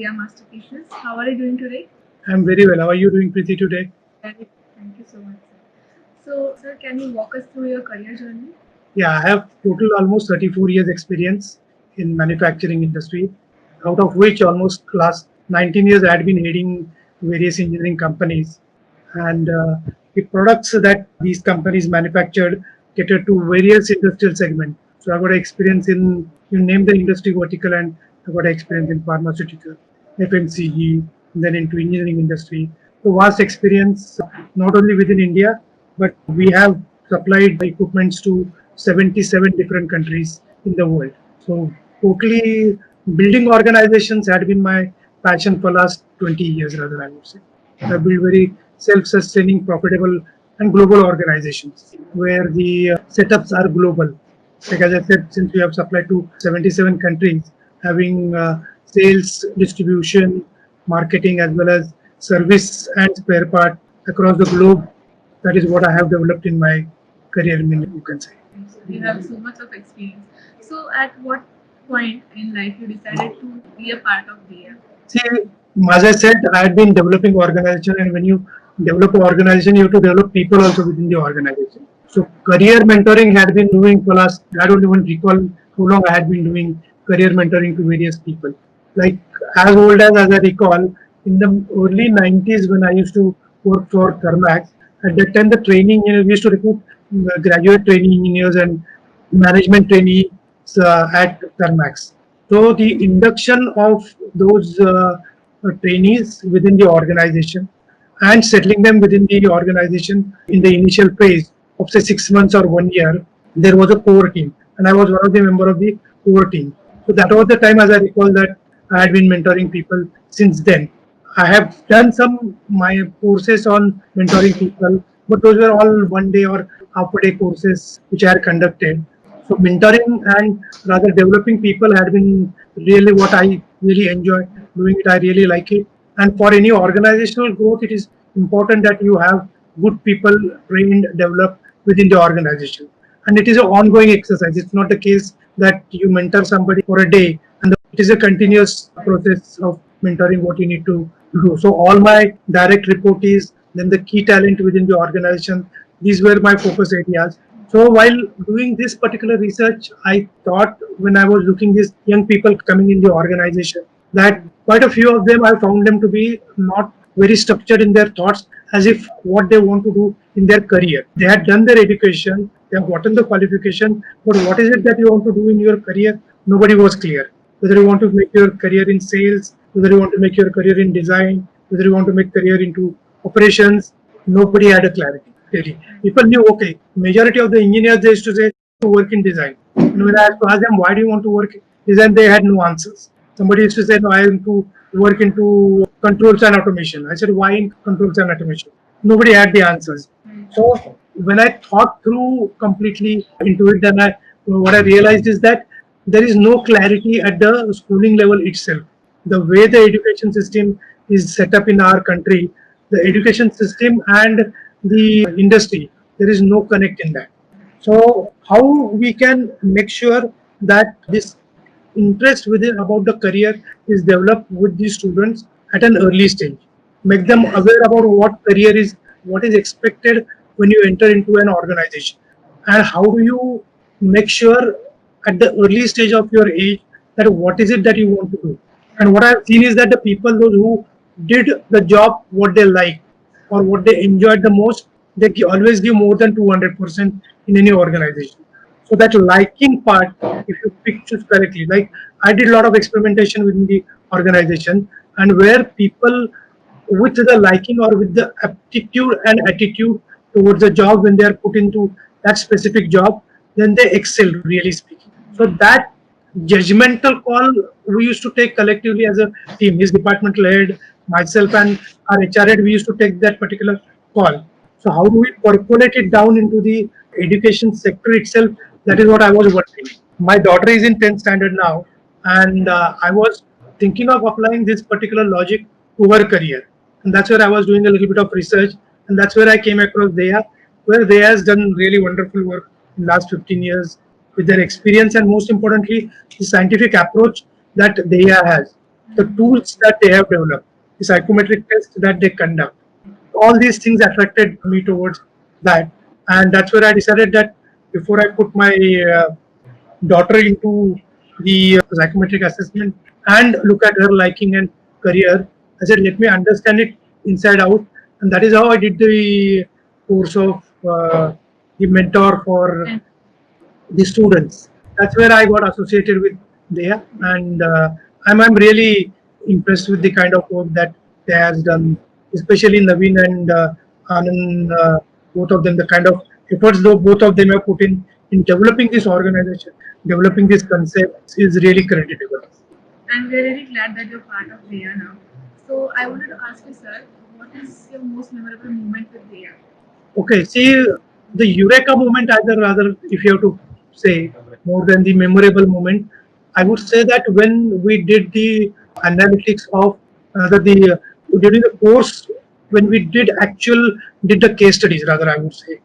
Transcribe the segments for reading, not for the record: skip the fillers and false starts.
Dia Masterpieces. How are you doing today? I'm very well. How are you doing, Preeti, today? Very good. Thank you so much, sir. So, sir, can you walk us through your career journey? Yeah, I have total almost 34 years experience in manufacturing industry, out of which almost last 19 years I had been heading various engineering companies. And the products that these companies manufactured cater to various industrial segments. So I got experience in, you name the industry vertical, and I got experience in pharmaceutical, FMCG, then into engineering industry. So vast experience not only within India, but we have supplied equipments to 77 different countries in the world. So totally building organizations had been my passion for last 20 years rather, I would say. I built very self-sustaining, profitable and global organizations where the setups are global. Like as I said, since we have supplied to 77 countries, having sales, distribution, marketing, as well as service and spare part across the globe, that is what I have developed in my career, you can say. So you have so much of experience. So, at what point in life you decided to be a part of Dia? See, as I said, I had been developing organization, and when you develop an organization, you have to develop people also within the organization. So career mentoring had been doing for last, I don't even recall how long I had been doing career mentoring to various people. Like as old as I recall, in the early 90s when I used to work for Thermax, at that time the training, we used to recruit graduate training engineers and management trainees at Thermax. So the induction of those trainees within the organization and settling them within the organization in the initial phase of say 6 months or 1 year, there was a core team, and I was one of the member of the core team. So that was the time, as I recall, that I had been mentoring people since then. I have done some my courses on mentoring people, but those were all 1 day or half a day courses which I had conducted. So mentoring and rather developing people had been really what I really enjoy doing it. I really like it. And for any organizational growth, it is important that you have good people trained, developed within the organization. And it is an ongoing exercise. It's not the case that you mentor somebody for a day and it is a continuous process of mentoring what you need to do. So all my direct reportees, then the key talent within the organization, these were my focus areas. So while doing this particular research, I thought when I was looking these young people coming in the organization, that quite a few of them I found them to be not very structured in their thoughts as if what they want to do in their career. They had done their education, they have gotten the qualification, but what is it that you want to do in your career? Nobody was clear. Whether you want to make your career in sales, whether you want to make your career in design, whether you want to make career into operations, nobody had a clarity. Really. People knew, okay, majority of the engineers they used to say to work in design. And when I had to ask them why do you want to work in design, they had no answers. Somebody used to say, no, I want to work into controls and automation. I said, why in controls and automation? Nobody had the answers. So when I thought through completely into it, then what I realized is that there is no clarity at the schooling level itself. The way the education system is set up in our country, the education system and the industry, there is no connect in that. So how we can make sure that this interest within about the career is developed with the students at an early stage, make them aware about what career is, what is expected when you enter into an organization, and how do you make sure at the early stage of your age that what is it that you want to do. And what I've seen is that the people those who did the job what they like or what they enjoyed the most, they always give more than 200% in any organization. So that liking part, if you pick choose correctly, like I did a lot of experimentation within the organization, and where people with the liking or with the aptitude and attitude towards the job when they are put into that specific job, then they excel, really speaking. So that judgmental call we used to take collectively as a team, his departmental head, myself, and our HR head, we used to take that particular call. So how do we percolate it down into the education sector itself? That is what I was working. My daughter is in 10th standard now, and I was thinking of applying this particular logic to her career. And that's where I was doing a little bit of research, and that's where I came across Deya, where Deya has done really wonderful work in the last 15 years with their experience and most importantly, the scientific approach that Deya has. the tools that they have developed, the psychometric tests that they conduct. All these things attracted me towards that, and that's where I decided that before I put my daughter into the psychometric assessment and look at her liking and career, I said, let me understand it inside out. And that is how I did the course of the mentor for And the students. That's where I got associated with there, and I'm really impressed with the kind of work that they has done, especially Naveen and Anand, both of them. The kind of efforts though both of them have put in developing this organization, developing this concept is really creditable. we're really glad that you're part of Deya now. So I wanted to ask you, sir, what is your most memorable moment with Deya? Okay, see the Eureka moment, either rather, if you have to say more than the memorable moment, I would say that when we did the analytics of the during the course when we did the case studies, rather I would say,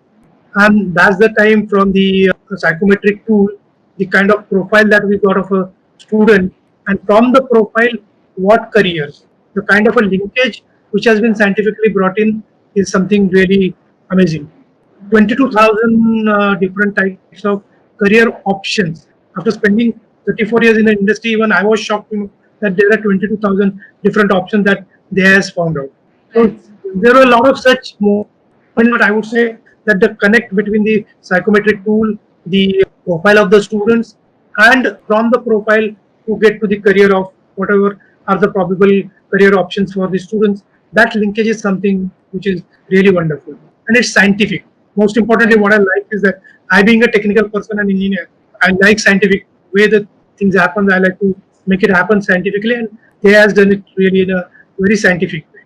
and that's the time from the psychometric tool, the kind of profile that we got of a student, and from the profile, what careers, the kind of a linkage which has been scientifically brought in is something really amazing. 22,000 different types of career options. After spending 34 years in the industry, even I was shocked to know that there are 22,000 different options that they has found out. So Right. there were a lot of such moments, but I would say that the connect between the psychometric tool, the profile of the students, and from the profile to get to the career of whatever are the probable career options for the students, that linkage is something which is really wonderful. And it's scientific. Most importantly, what I like is that I being a technical person and engineer, I like scientific way that things happen. I like to make it happen scientifically, and they has done it really in a very scientific way.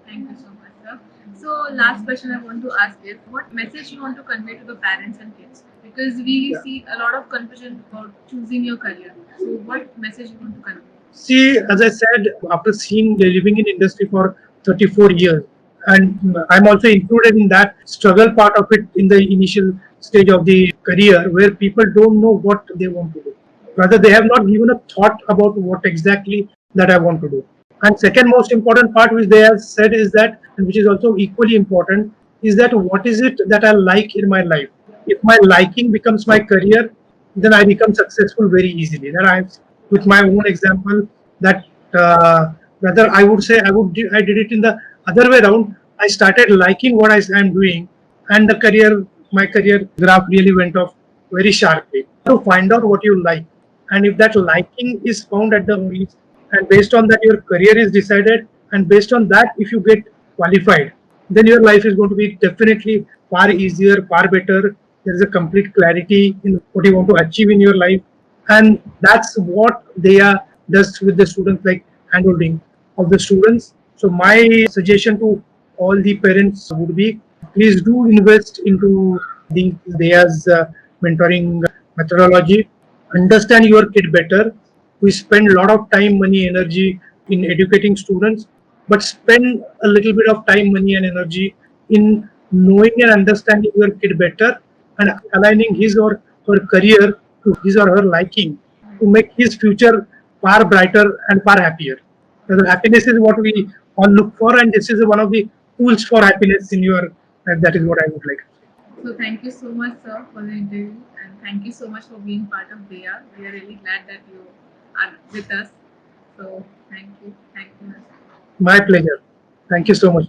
Thank you so much, sir. So, last question I want to ask is what message you want to convey to the parents and kids? Because we Yeah. see a lot of confusion about choosing your career. So, what message you want to convey? See, as I said, after seeing living in industry for 34 years, and I'm also included in that struggle part of it in the initial stage of the career where people don't know what they want to do. Rather, they have not given a thought about what exactly that I want to do. And second most important part which they have said is that, and which is also equally important, is that what is it that I like in my life? If my liking becomes my career, then I become successful very easily. Then I, with my own example, that rather I would say I did it in the other way around. I started liking what I am doing, and my career graph really went off very sharply. To find out what you like, and if that liking is found at the early, and based on that your career is decided, and based on that if you get qualified, then your life is going to be definitely far easier, far better. There is a complete clarity in what you want to achieve in your life, and that's what they are does with the students, like handholding of the students. So my suggestion to all the parents would be, please do invest into the there's mentoring methodology. Understand your kid better. We spend a lot of time, money, energy in educating students, but spend a little bit of time, money, and energy in knowing and understanding your kid better and aligning his or her career to his or her liking to make his future far brighter and far happier. So happiness is what we all look for, and this is one of the tools for happiness in your life. That is what I would like to say. So, thank you so much, sir, for the interview, and thank you so much for being part of Deya. We are really glad that you are with us. So, thank you. Thank you. My pleasure. Thank you so much.